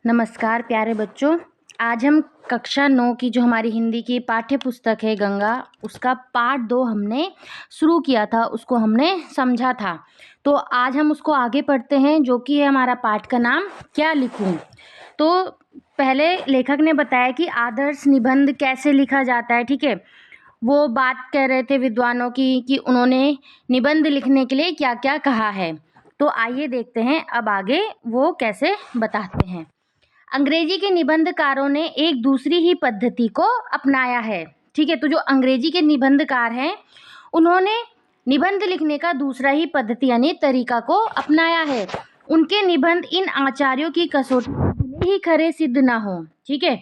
नमस्कार प्यारे बच्चों। आज हम कक्षा 9 की जो हमारी हिंदी की पाठ्य पुस्तक है गंगा, उसका पाठ 2 हमने शुरू किया था, उसको हमने समझा था। तो आज हम उसको आगे पढ़ते हैं, जो कि है हमारा पाठ का नाम क्या लिखूं। तो पहले लेखक ने बताया कि आदर्श निबंध कैसे लिखा जाता है, ठीक है। वो बात कह रहे थे विद्वानों की कि उन्होंने निबंध लिखने के लिए क्या क्या कहा है। तो आइए देखते हैं अब आगे वो कैसे बताते हैं। अंग्रेजी के निबंधकारों ने एक दूसरी ही पद्धति को अपनाया है, ठीक है। तो जो अंग्रेजी के निबंधकार हैं, उन्होंने निबंध लिखने का दूसरा ही पद्धति यानी तरीका को अपनाया है। उनके निबंध इन आचार्यों की कसौटी भले ही खरे सिद्ध ना हो, ठीक है,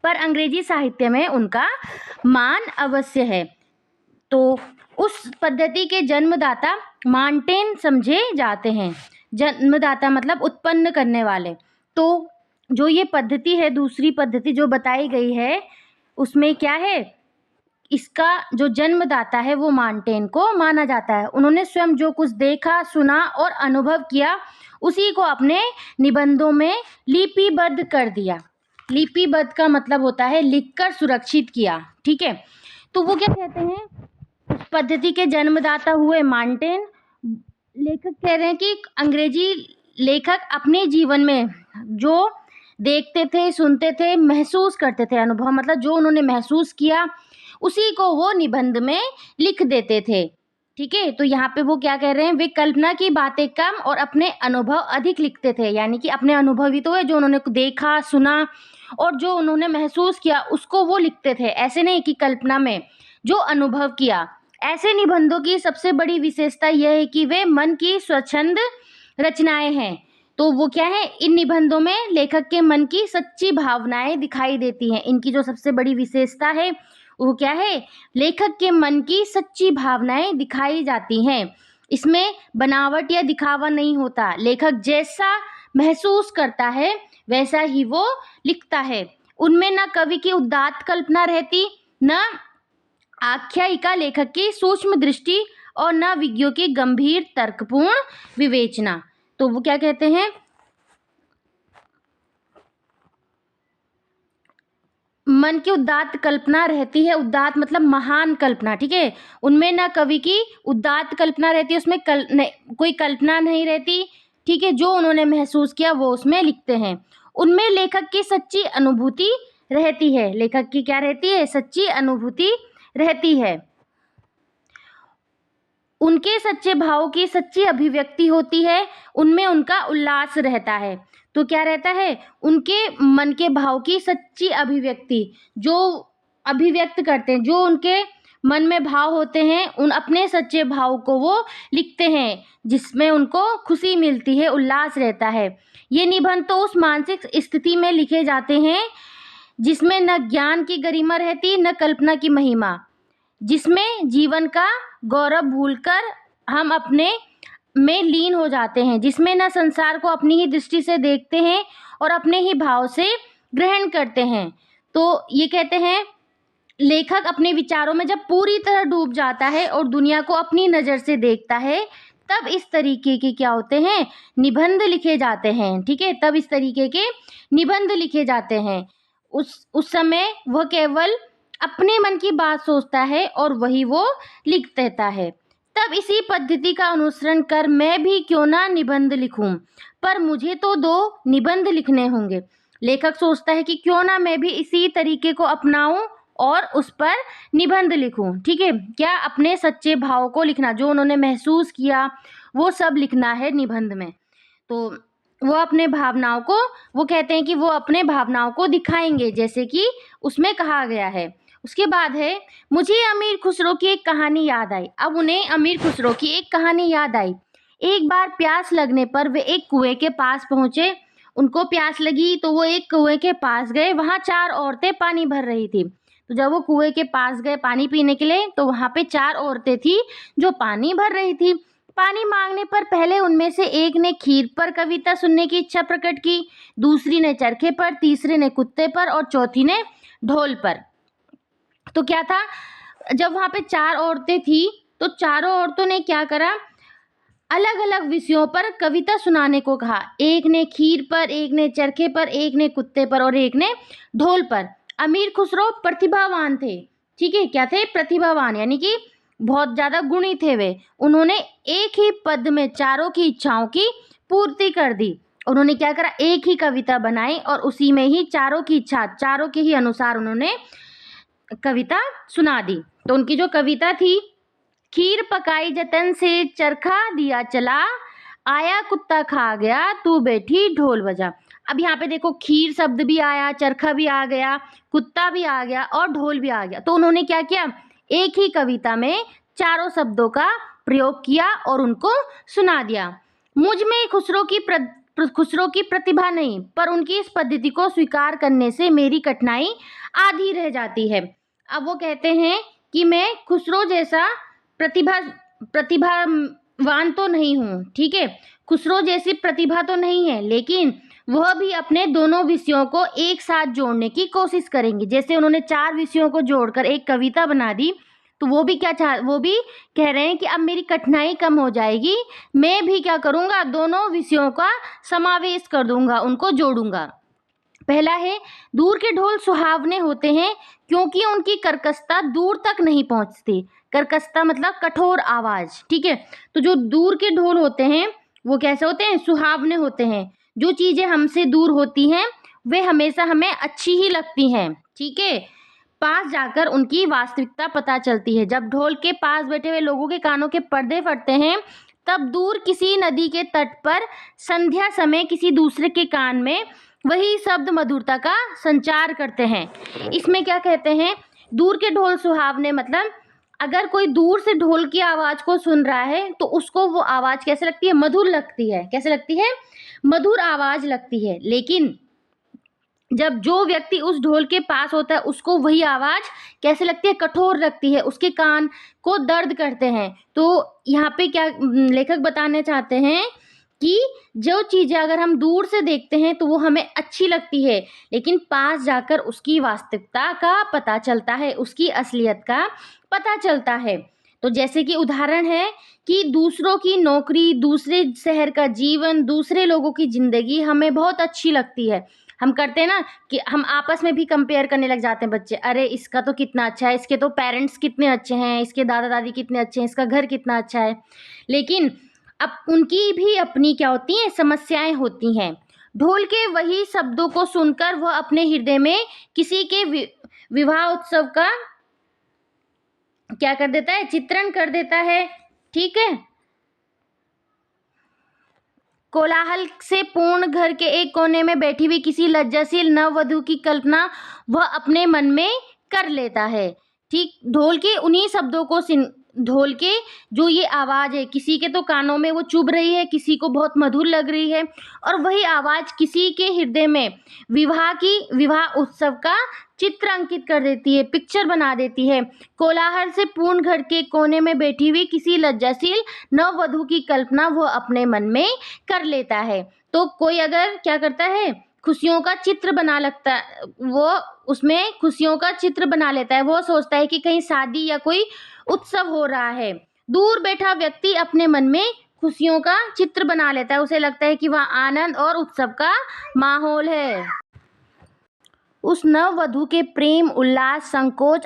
पर अंग्रेजी साहित्य में उनका मान अवश्य है। तो उस पद्धति के जन्मदाता मार्टेन समझे जाते हैं। जन्मदाता मतलब उत्पन्न करने वाले। तो जो ये पद्धति है, दूसरी पद्धति जो बताई गई है, उसमें क्या है, इसका जो जन्मदाता है वो मार्टेन को माना जाता है। उन्होंने स्वयं जो कुछ देखा, सुना और अनुभव किया, उसी को अपने निबंधों में लिपिबद्ध कर दिया। लिपिबद्ध का मतलब होता है लिखकर सुरक्षित किया, ठीक है। तो वो क्या कहते हैं, उस पद्धति के जन्मदाता हुए मार्टेन। लेखक कह रहे हैं कि अंग्रेजी लेखक अपने जीवन में जो देखते थे, सुनते थे, महसूस करते थे, अनुभव मतलब जो उन्होंने महसूस किया उसी को वो निबंध में लिख देते थे, ठीक है। तो यहाँ पे वो क्या कह रहे हैं, वे कल्पना की बातें कम और अपने अनुभव अधिक लिखते थे। यानी कि अपने अनुभव ही तो है, जो उन्होंने देखा, सुना और जो उन्होंने महसूस किया उसको वो लिखते थे। ऐसे नहीं कि कल्पना में, जो अनुभव किया। ऐसे निबंधों की सबसे बड़ी विशेषता यह है कि वे मन की स्वच्छंद रचनाएं हैं। तो वो क्या है, इन निबंधों में लेखक के मन की सच्ची भावनाएं दिखाई देती हैं। इनकी जो सबसे बड़ी विशेषता है वो क्या है, लेखक के मन की सच्ची भावनाएं दिखाई जाती हैं। इसमें बनावट या दिखावा नहीं होता। लेखक जैसा महसूस करता है वैसा ही वो लिखता है। उनमें न कवि की उदात्त कल्पना रहती, न आख्यायिका लेखक की सूक्ष्म दृष्टि और न विज्ञों की गंभीर तर्कपूर्ण विवेचना। तो वो क्या कहते हैं, मन की उदात्त कल्पना रहती है। उदात्त मतलब महान कल्पना, ठीक है। उनमें ना कवि की उदात्त कल्पना रहती है, उसमें कोई कल्पना नहीं रहती, ठीक है। जो उन्होंने महसूस किया वो उसमें लिखते हैं। उनमें लेखक की सच्ची अनुभूति रहती है। लेखक की क्या रहती है, सच्ची अनुभूति रहती है। उनके सच्चे भाव की सच्ची अभिव्यक्ति होती है। उनमें उनका उल्लास रहता है। तो क्या रहता है, उनके मन के भाव की सच्ची अभिव्यक्ति, जो अभिव्यक्त करते हैं, जो उनके मन में भाव होते हैं, उन अपने सच्चे भाव को वो लिखते हैं, जिसमें उनको खुशी मिलती है, उल्लास रहता है। ये निबंध तो उस मानसिक स्थिति में लिखे जाते हैं जिसमें न ज्ञान की गरिमा रहती, न कल्पना की महिमा, जिसमें जीवन का गौरव भूलकर हम अपने में लीन हो जाते हैं, जिसमें न संसार को अपनी ही दृष्टि से देखते हैं और अपने ही भाव से ग्रहण करते हैं। तो ये कहते हैं, लेखक अपने विचारों में जब पूरी तरह डूब जाता है और दुनिया को अपनी नज़र से देखता है, तब इस तरीके के क्या होते हैं, निबंध लिखे जाते हैं, ठीक है। तब इस तरीके के निबंध लिखे जाते हैं। उस समय वह केवल अपने मन की बात सोचता है और वही वो लिख देता है। तब इसी पद्धति का अनुसरण कर मैं भी क्यों ना निबंध लिखूं, पर मुझे तो 2 निबंध लिखने होंगे। लेखक सोचता है कि क्यों ना मैं भी इसी तरीके को अपनाऊं और उस पर निबंध लिखूं, ठीक है। क्या, अपने सच्चे भाव को लिखना, जो उन्होंने महसूस किया वो सब लिखना है निबंध में। तो वो अपने भावनाओं को, वो कहते हैं कि वो अपने भावनाओं को दिखाएंगे, जैसे कि उसमें कहा गया है। उसके बाद है, मुझे अमीर खुसरो की एक कहानी याद आई। अब उन्हें अमीर खुसरो की एक कहानी याद आई। एक बार प्यास लगने पर वे एक कुएं के पास पहुंचे। उनको प्यास लगी तो वो एक कुएं के पास गए। वहां 4 औरतें पानी भर रही थी। तो जब वो कुएं के पास गए पानी पीने के लिए, तो वहां पे 4 औरतें थी जो पानी भर रही थी। पानी मांगने पर पहले उनमें से एक ने खीर पर कविता सुनने की इच्छा प्रकट की, दूसरी ने चरखे पर, तीसरे ने कुत्ते पर और चौथी ने ढोल पर। तो क्या था, जब वहां पे 4 औरतें थी तो चारों औरतों ने क्या करा, अलग अलग विषयों पर कविता सुनाने को कहा। एक ने खीर पर, एक ने चरखे पर, एक ने कुत्ते पर और एक ने ढोल पर। अमीर खुसरो प्रतिभावान थे, ठीक है, क्या थे? प्रतिभावान, यानी कि बहुत ज्यादा गुणी थे वे। उन्होंने एक ही पद में चारों की इच्छाओं की पूर्ति कर दी। उन्होंने क्या करा? एक ही कविता बनाई और उसी में ही चारों की इच्छा, चारों के ही अनुसार उन्होंने कविता सुना दी। तो उनकी जो कविता थी, खीर पकाई जतन से, चरखा दिया चला, आया कुत्ता खा गया, तू बैठी ढोल बजा। अब यहाँ पे देखो, खीर शब्द भी आया, चरखा भी आ गया, कुत्ता भी आ गया और ढोल भी आ गया। तो उन्होंने क्या किया? एक ही कविता में चारों शब्दों का प्रयोग किया और उनको सुना दिया। मुझ में खुसरो की प्रतिभा नहीं, पर उनकी इस पद्धति को स्वीकार करने से मेरी कठिनाई आधी रह जाती है। अब वो कहते हैं कि मैं खुसरो जैसा प्रतिभावान तो नहीं हूँ, ठीक है, खुसरो जैसी प्रतिभा तो नहीं है, लेकिन वह भी अपने दोनों विषयों को एक साथ जोड़ने की कोशिश करेंगे। जैसे उन्होंने 4 विषयों को जोड़कर एक कविता बना दी, तो वो भी वो भी कह रहे हैं कि अब मेरी कठिनाई कम हो जाएगी, मैं भी क्या करूँगा? दोनों विषयों का समावेश कर दूंगा, उनको जोड़ूंगा। पहला है, दूर के ढोल सुहावने होते हैं क्योंकि उनकी कर्कशता दूर तक नहीं पहुंचती। कर्कशता मतलब कठोर आवाज, ठीक है। तो जो दूर के ढोल होते हैं वो कैसे होते हैं? सुहावने होते हैं। जो चीजें हमसे दूर होती हैं वे हमेशा हमें अच्छी ही लगती हैं, ठीक है। पास जाकर उनकी वास्तविकता पता चलती है। जब ढोल के पास बैठे हुए लोगों के कानों के पर्दे फटते हैं, तब दूर किसी नदी के तट पर संध्या समय किसी दूसरे के कान में वही शब्द मधुरता का संचार करते हैं। इसमें क्या कहते हैं? दूर के ढोल सुहावने, मतलब अगर कोई दूर से ढोल की आवाज को सुन रहा है तो उसको वो आवाज कैसे लगती है? मधुर लगती है। कैसे लगती है? मधुर आवाज लगती है। लेकिन जब जो व्यक्ति उस ढोल के पास होता है उसको वही आवाज कैसे लगती है? कठोर लगती है, उसके कान को दर्द करते हैं। तो यहाँ पे क्या लेखक बताना चाहते हैं कि जो चीजें अगर हम दूर से देखते हैं तो वो हमें अच्छी लगती है, लेकिन पास जाकर उसकी वास्तविकता का पता चलता है, उसकी असलियत का पता चलता है। तो जैसे कि उदाहरण है कि दूसरों की नौकरी, दूसरे शहर का जीवन, दूसरे लोगों की जिंदगी हमें बहुत अच्छी लगती है। हम करते हैं ना कि हम आपस में भी कंपेयर करने लग जाते हैं बच्चे, अरे इसका तो कितना अच्छा है, इसके तो पेरेंट्स कितने अच्छे हैं, इसके दादा दादी कितने अच्छे हैं, इसका घर कितना अच्छा है। लेकिन अब उनकी भी अपनी क्या होती हैं? समस्याएं होती हैं। ढोल के वही शब्दों को सुनकर वह अपने हृदय में किसी के विवाह उत्सव का क्या कर देता है? चित्रण कर देता है, ठीक है। कोलाहल से पूर्ण घर के एक कोने में बैठी हुई किसी लज्जाशील नववधु की कल्पना वह अपने मन में कर लेता है, ठीक। ढोल के जो ये आवाज है, किसी के तो कानों में वो चुभ रही है, किसी को बहुत मधुर लग रही है, और वही आवाज किसी के हृदय में विवाह उत्सव का चित्र अंकित कर देती है, पिक्चर बना देती है। कोलाहल से पूर्ण घर के कोने में बैठी हुई किसी लज्जाशील नववधु की कल्पना वो अपने मन में कर लेता है। तो कोई अगर क्या करता है? खुशियों का चित्र बना लगता है, वो उसमें खुशियों का चित्र बना लेता है। वो सोचता है कि कहीं शादी या कोई उत्सव हो रहा है। दूर बैठा व्यक्ति अपने मन में खुशियों का चित्र बना लेता है। उसे लगता है कि वह आनंद और उत्सव का माहौल है। उस नववधु के प्रेम, उल्लास, संकोच,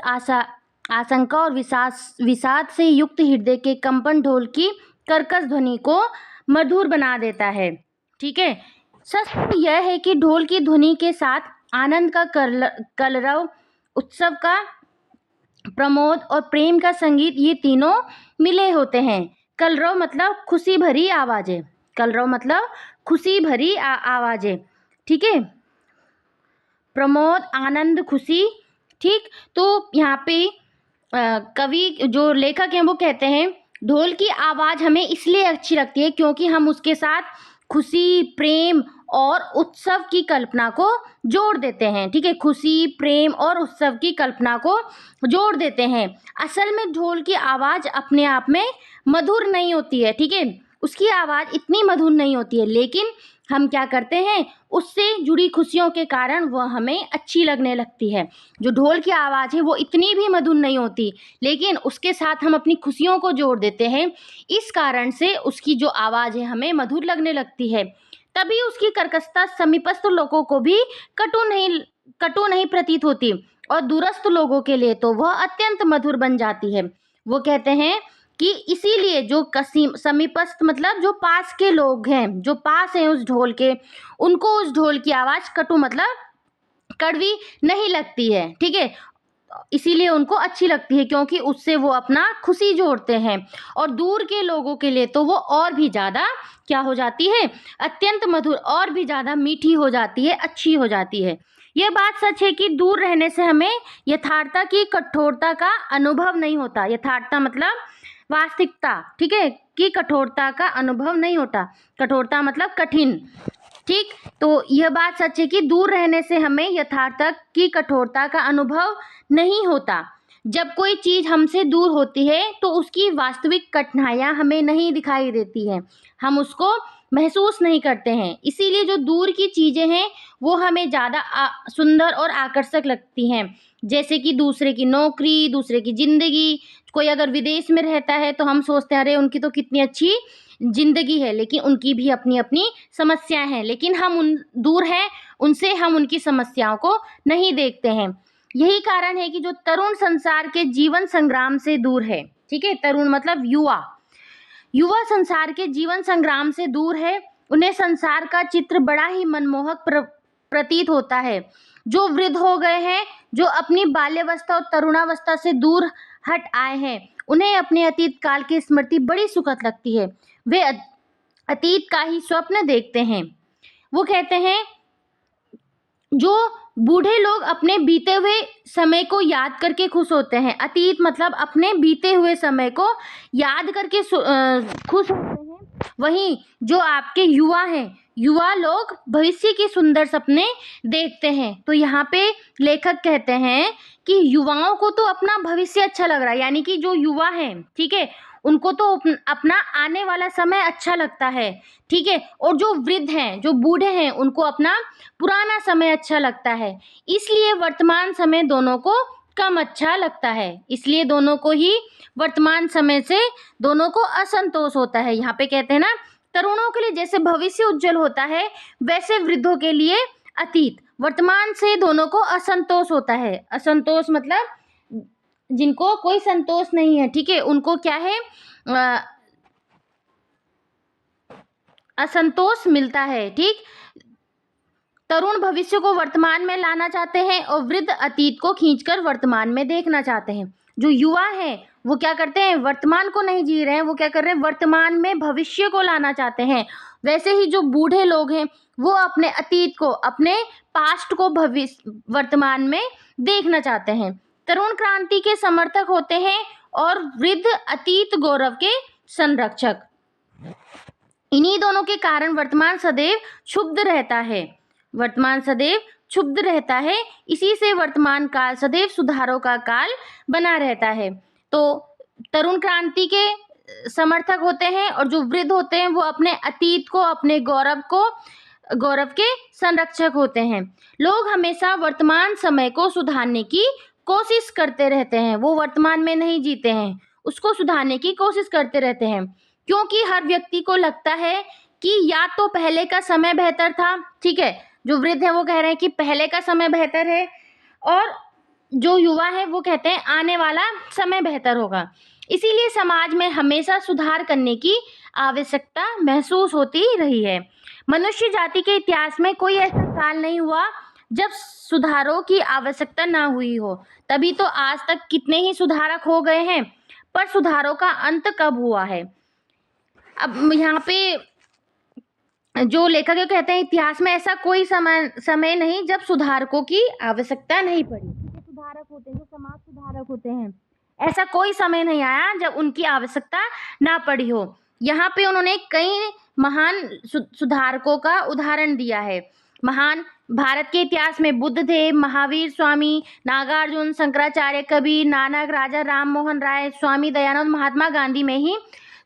आशंका और विषाद से युक्त हृदय के कंपन ढोल की कर्कश ध्वनि को मधुर बना देता है, ठीक है। सच यह है कि ढोल की ध्वनि के साथ आनंद का कलरव, उत्सव का प्रमोद और प्रेम का संगीत, ये तीनों मिले होते हैं। कलरव मतलब खुशी भरी आवाजें, कलरव मतलब खुशी भरी आवाजें, ठीक है। प्रमोद, आनंद, खुशी, ठीक। तो यहाँ पे कवि जो लेखक हैं वो कहते हैं ढोल की आवाज हमें इसलिए अच्छी लगती है क्योंकि हम उसके साथ खुशी, प्रेम और उत्सव की कल्पना को जोड़ देते हैं, ठीक है। खुशी, प्रेम और उत्सव की कल्पना को जोड़ देते हैं। असल में ढोल की आवाज अपने आप में मधुर नहीं होती है, ठीक है। उसकी आवाज़ इतनी मधुर नहीं होती है, लेकिन हम क्या करते हैं, उससे जुड़ी खुशियों के कारण वह हमें अच्छी लगने लगती है। जो ढोल की आवाज़ है वो इतनी भी मधुर नहीं होती, लेकिन उसके साथ हम अपनी खुशियों को जोड़ देते हैं, इस कारण से उसकी जो आवाज़ है हमें मधुर लगने लगती है। तभी उसकी कर्कशता समीपस्थ लोगों को भी कटु नहीं प्रतीत होती, और दूरस्थ लोगों के लिए तो वह अत्यंत मधुर बन जाती है। वो कहते हैं कि इसीलिए जो समीपस्थ मतलब जो पास के लोग हैं, जो पास हैं उस ढोल के, उनको उस ढोल की आवाज़ कटु मतलब कड़वी नहीं लगती है, ठीक है। इसीलिए उनको अच्छी लगती है, क्योंकि उससे वो अपना खुशी जोड़ते हैं। और दूर के लोगों के लिए तो वो और भी ज़्यादा क्या हो जाती है, अत्यंत मधुर, और भी ज़्यादा मीठी हो जाती है, अच्छी हो जाती है। यह बात सच है कि दूर रहने से हमें यथार्थता की कठोरता का अनुभव नहीं होता। यथार्थता मतलब वास्तविकता, ठीक है, कि कठोरता का अनुभव नहीं होता। कठोरता मतलब कठिन, ठीक। तो यह बात सच है कि दूर रहने से हमें यथार्थता की कठोरता का अनुभव नहीं होता। जब कोई चीज़ हमसे दूर होती है तो उसकी वास्तविक कठिनाइयाँ हमें नहीं दिखाई देती हैं, हम उसको महसूस नहीं करते हैं। इसीलिए जो दूर की चीज़ें हैं वो हमें ज़्यादा सुंदर और आकर्षक लगती हैं। जैसे कि दूसरे की नौकरी, दूसरे की ज़िंदगी। कोई अगर विदेश में रहता है तो हम सोचते हैं अरे उनकी तो कितनी अच्छी ज़िंदगी है, लेकिन उनकी भी अपनी अपनी समस्याएं हैं, लेकिन हम उन दूर हैं उनसे, हम उनकी समस्याओं को नहीं देखते हैं। यही कारण है कि जो तरुण संसार के जीवन संग्राम से दूर है, ठीक है, तरुण मतलब युवा, युवा संसार के जीवन संग्राम से दूर है, उन्हें संसार का चित्र बड़ा ही मनमोहक प्रतीत होता है। जो वृद्ध हो गए हैं, जो अपनी बाल्यावस्था और तरुणावस्था से दूर हट आए हैं, उन्हें अपने अतीत काल की स्मृति बड़ी सुखद लगती है। वे अतीत का ही स्वप्न देखते हैं। वो कहते हैं जो बूढ़े लोग अपने बीते हुए समय को याद करके खुश होते हैं। अतीत मतलब अपने बीते हुए समय को याद करके खुश होते हैं। वहीं जो आपके युवा हैं, युवा लोग भविष्य के सुंदर सपने देखते हैं। तो यहाँ पे लेखक कहते हैं कि युवाओं को तो अपना भविष्य अच्छा लग रहा है, यानी कि जो युवा हैं, ठीक है, उनको तो अपना आने वाला समय अच्छा लगता है, ठीक है। और जो वृद्ध हैं, जो बूढ़े हैं, उनको अपना पुराना समय अच्छा लगता है। इसलिए वर्तमान समय दोनों को कम अच्छा लगता है, इसलिए दोनों को ही वर्तमान समय से दोनों को असंतोष होता है। यहाँ पे कहते हैं ना, तरुणों के लिए जैसे भविष्य उज्जवल होता है, वैसे वृद्धों के लिए अतीत, वर्तमान से दोनों को असंतोष होता है। असंतोष मतलब जिनको कोई संतोष नहीं है, ठीक है, उनको क्या है, असंतोष मिलता है, ठीक। तरुण भविष्य को वर्तमान में लाना चाहते हैं और वृद्ध अतीत को खींचकर वर्तमान में देखना चाहते हैं। जो युवा हैं वो क्या करते हैं, वर्तमान को नहीं जी रहे हैं, वो क्या कर रहे हैं, वर्तमान में भविष्य को लाना चाहते हैं। वैसे ही जो बूढ़े लोग हैं वो अपने अतीत को, अपने पास्ट को भविष्य वर्तमान में देखना चाहते हैं। तरुण क्रांति के समर्थक होते हैं और वृद्ध अतीत गौरव के संरक्षक। इन्हीं दोनों के कारण वर्तमान सदैव क्षुब्ध रहता है, वर्तमान सदैव क्षुब्ध रहता है। इसी से वर्तमान काल सदैव सुधारों का काल बना रहता है। तो तरुण क्रांति के समर्थक होते हैं और जो वृद्ध होते हैं वो अपने अतीत को, अपने गौरव के संरक्षक होते हैं। लोग हमेशा वर्तमान समय को सुधारने की कोशिश करते रहते हैं, वो वर्तमान में नहीं जीते हैं, उसको सुधारने की कोशिश करते रहते हैं, क्योंकि हर व्यक्ति को लगता है कि या तो पहले का समय बेहतर था, ठीक है, जो वृद्ध है वो कह रहे हैं कि पहले का समय बेहतर है, और जो युवा है वो कहते हैं आने वाला समय बेहतर होगा। इसीलिए समाज में हमेशा सुधार करने की आवश्यकता महसूस होती रही है। मनुष्य जाति के इतिहास में कोई ऐसा काल नहीं हुआ जब सुधारों की आवश्यकता ना हुई हो। तभी तो आज तक कितने ही सुधारक हो गए हैं, पर सुधारों का अंत कब हुआ है। अब यहाँ पे जो लेखक है कहते हैं इतिहास में ऐसा कोई समय नहीं जब सुधारकों की आवश्यकता नहीं पड़ी। जो सुधारक होते हैं, जो समाज सुधारक होते हैं, ऐसा कोई समय नहीं आया जब उनकी आवश्यकता ना पड़ी हो। यहाँ पे उन्होंने कई महान सुधारकों का उदाहरण दिया है। महान भारत के इतिहास में बुद्धदेव, महावीर स्वामी, नागार्जुन, शंकराचार्य, कबीर, नानक, राजा राम मोहन राय, स्वामी दयानंद, महात्मा गांधी में ही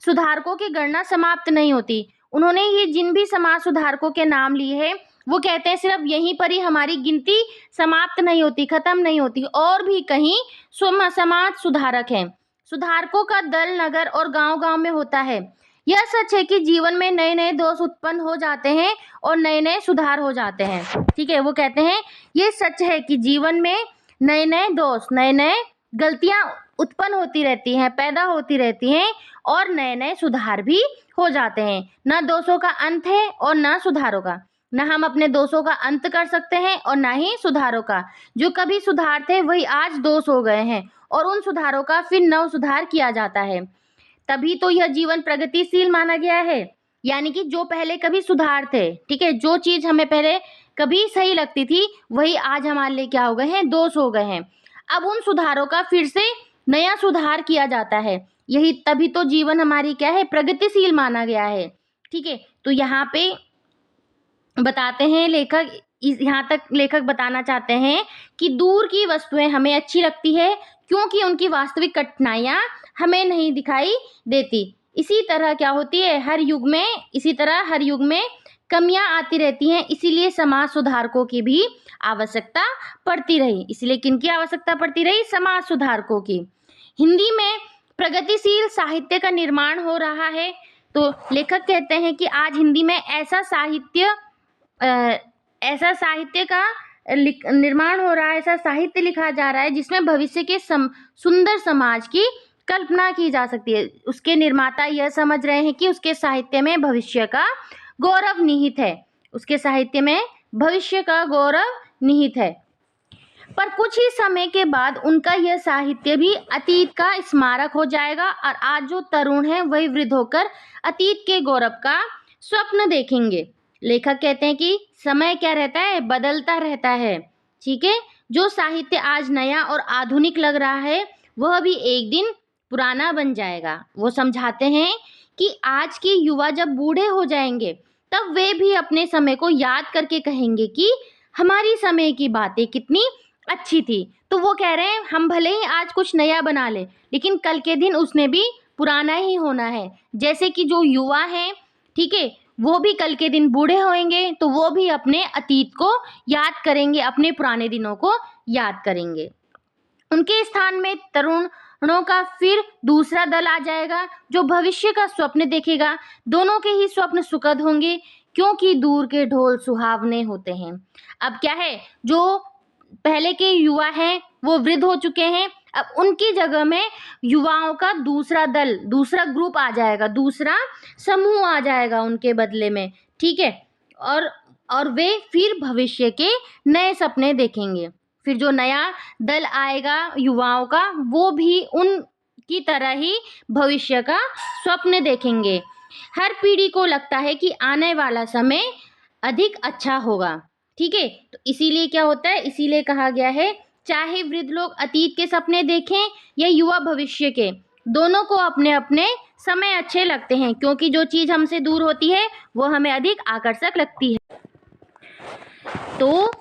सुधारकों की गणना समाप्त नहीं होती। उन्होंने ये जिन भी समाज सुधारकों के नाम लिए हैं, वो कहते हैं सिर्फ यहीं पर ही हमारी गिनती समाप्त नहीं होती, खत्म नहीं होती, और भी कहीं समाज सुधारक हैं। सुधारकों का दल नगर और गांव-गांव में होता है। यह सच है कि जीवन में नए नए दोष उत्पन्न हो जाते हैं और नए नए सुधार हो जाते हैं। ठीक है, वो कहते हैं ये सच है कि जीवन में नए नए दोष, नए नए गलतियां उत्पन्न होती रहती हैं, पैदा होती रहती हैं, और नए नए सुधार भी हो जाते हैं। न दोषों का अंत है और न सुधारों का। न हम अपने दोषों का अंत कर सकते हैं और न ही सुधारों का। जो कभी सुधार थे वही आज दोष हो गए हैं, और उन सुधारों का फिर नव सुधार किया जाता है। तभी तो यह जीवन प्रगतिशील माना गया है। यानी कि जो पहले कभी सुधार थे, ठीक है, जो चीज हमें पहले कभी सही लगती थी वही आज हमारे लिए क्या हो गए हैं, दोष हो गए हैं। अब उन सुधारों का फिर से नया सुधार किया जाता है। यही तभी तो जीवन हमारी क्या है, प्रगतिशील माना गया है। ठीक है, तो यहाँ पे बताते हैं लेखक, यहाँ तक लेखक बताना चाहते हैं कि दूर की वस्तुएं हमें अच्छी लगती है क्योंकि उनकी वास्तविक कठिनाइयां हमें नहीं दिखाई देती। इसी तरह क्या होती है, इसी तरह हर युग में कमियां आती रहती हैं, इसीलिए समाज सुधारकों की भी आवश्यकता पड़ती रही। इसलिए किनकी आवश्यकता पड़ती रही, समाज सुधारकों की। हिंदी में प्रगतिशील साहित्य का निर्माण हो रहा है। तो लेखक कहते हैं कि आज हिंदी में ऐसा साहित्य का निर्माण हो रहा है, ऐसा साहित्य लिखा जा रहा है जिसमें भविष्य के सुंदर समाज की कल्पना की जा सकती है। उसके निर्माता यह समझ रहे हैं कि उसके साहित्य में भविष्य का गौरव निहित है, उसके साहित्य में भविष्य का गौरव निहित है। पर कुछ ही समय के बाद उनका यह साहित्य भी अतीत का स्मारक हो जाएगा, और आज जो तरुण है वही वृद्ध होकर अतीत के गौरव का स्वप्न देखेंगे। लेखक कहते हैं कि समय क्या रहता है, बदलता रहता है। ठीक है, जो साहित्य आज नया और आधुनिक लग रहा है वह भी एक दिन पुराना बन जाएगा। वो समझाते हैं कि आज के युवा जब बूढ़े हो जाएंगे तब वे भी अपने समय को याद करके कहेंगे कि हमारी समय की बातें कितनी अच्छी थी। तो वो कह रहे हैं हम भले ही आज कुछ नया बना ले, लेकिन कल के दिन उसने भी पुराना ही होना है। जैसे कि जो युवा हैं, ठीक है, वो भी कल के दिन बूढ़े होंगे तो वो भी अपने अतीत को याद करेंगे, अपने पुराने दिनों को याद करेंगे। उनके स्थान में तरुणों का फिर दूसरा दल आ जाएगा जो भविष्य का स्वप्न देखेगा। दोनों के ही स्वप्न सुखद होंगे क्योंकि दूर के ढोल सुहावने होते हैं। अब क्या है, जो पहले के युवा हैं वो वृद्ध हो चुके हैं, अब उनकी जगह में युवाओं का दूसरा दल, दूसरा ग्रुप आ जाएगा, दूसरा समूह आ जाएगा उनके बदले में। ठीक है, और वे फिर भविष्य के नए सपने देखेंगे। फिर जो नया दल आएगा युवाओं का, वो भी उनकी तरह ही भविष्य का स्वप्न देखेंगे। हर पीढ़ी को लगता है कि आने वाला समय अधिक अच्छा होगा। ठीक है, तो इसीलिए क्या होता है, इसीलिए कहा गया है चाहे वृद्ध लोग अतीत के सपने देखें या युवा भविष्य के, दोनों को अपने अपने समय अच्छे लगते हैं, क्योंकि जो चीज़ हमसे दूर होती है वो हमें अधिक आकर्षक लगती है। तो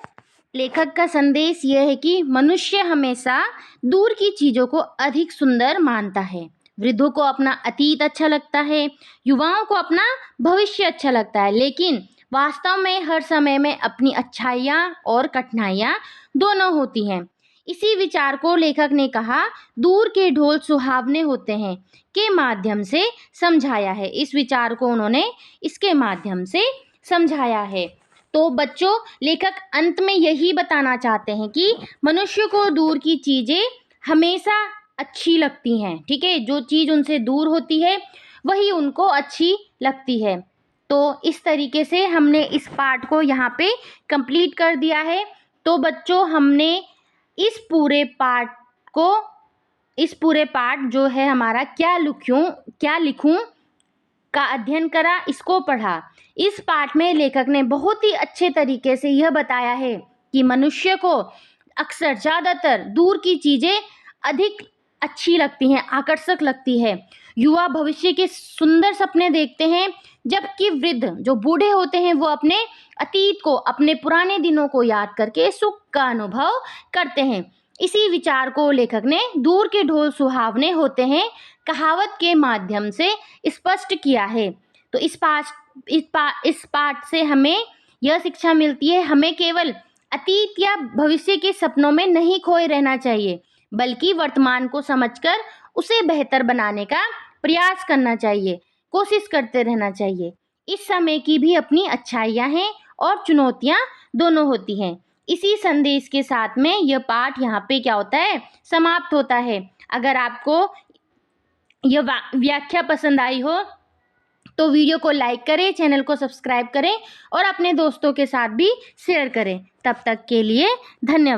लेखक का संदेश यह है कि मनुष्य हमेशा दूर की चीज़ों को अधिक सुंदर मानता है। वृद्धों को अपना अतीत अच्छा लगता है, युवाओं को अपना भविष्य अच्छा लगता है, लेकिन वास्तव में हर समय में अपनी अच्छाइयाँ और कठिनाइयाँ दोनों होती हैं। इसी विचार को लेखक ने कहा दूर के ढोल सुहावने होते हैं के माध्यम से समझाया है। इस विचार को उन्होंने इसके माध्यम से समझाया है। तो बच्चों, लेखक अंत में यही बताना चाहते हैं कि मनुष्य को दूर की चीज़ें हमेशा अच्छी लगती हैं। ठीक है, जो चीज़ उनसे दूर होती है वही उनको अच्छी लगती है। तो इस तरीके से हमने इस पार्ट को यहाँ पे कंप्लीट कर दिया है। तो बच्चों, हमने इस पूरे पार्ट जो है हमारा क्या लिखूं का अध्ययन करा, इसको पढ़ा। इस पाठ में लेखक ने बहुत ही अच्छे तरीके से यह बताया है कि मनुष्य को अक्सर ज़्यादातर दूर की चीज़ें अधिक अच्छी लगती हैं, आकर्षक लगती है। युवा भविष्य के सुंदर सपने देखते हैं, जबकि वृद्ध जो बूढ़े होते हैं वो अपने अतीत को, अपने पुराने दिनों को याद करके सुख का अनुभव करते हैं। इसी विचार को लेखक ने दूर के ढोल सुहावने होते हैं कहावत के माध्यम से स्पष्ट किया है। तो इस पाठ से हमें यह शिक्षा मिलती है, हमें केवल अतीत या भविष्य के सपनों में नहीं खोए रहना चाहिए, बल्कि वर्तमान को समझकर उसे बेहतर बनाने का प्रयास करना चाहिए, कोशिश करते रहना चाहिए। इस समय की भी अपनी अच्छाइयाँ हैं और चुनौतियाँ दोनों होती हैं। इसी संदेश के साथ में यह पाठ यहाँ पे क्या होता है, समाप्त होता है। अगर आपको यह व्याख्या पसंद आई हो तो वीडियो को लाइक करें, चैनल को सब्सक्राइब करें और अपने दोस्तों के साथ भी शेयर करें। तब तक के लिए धन्यवाद।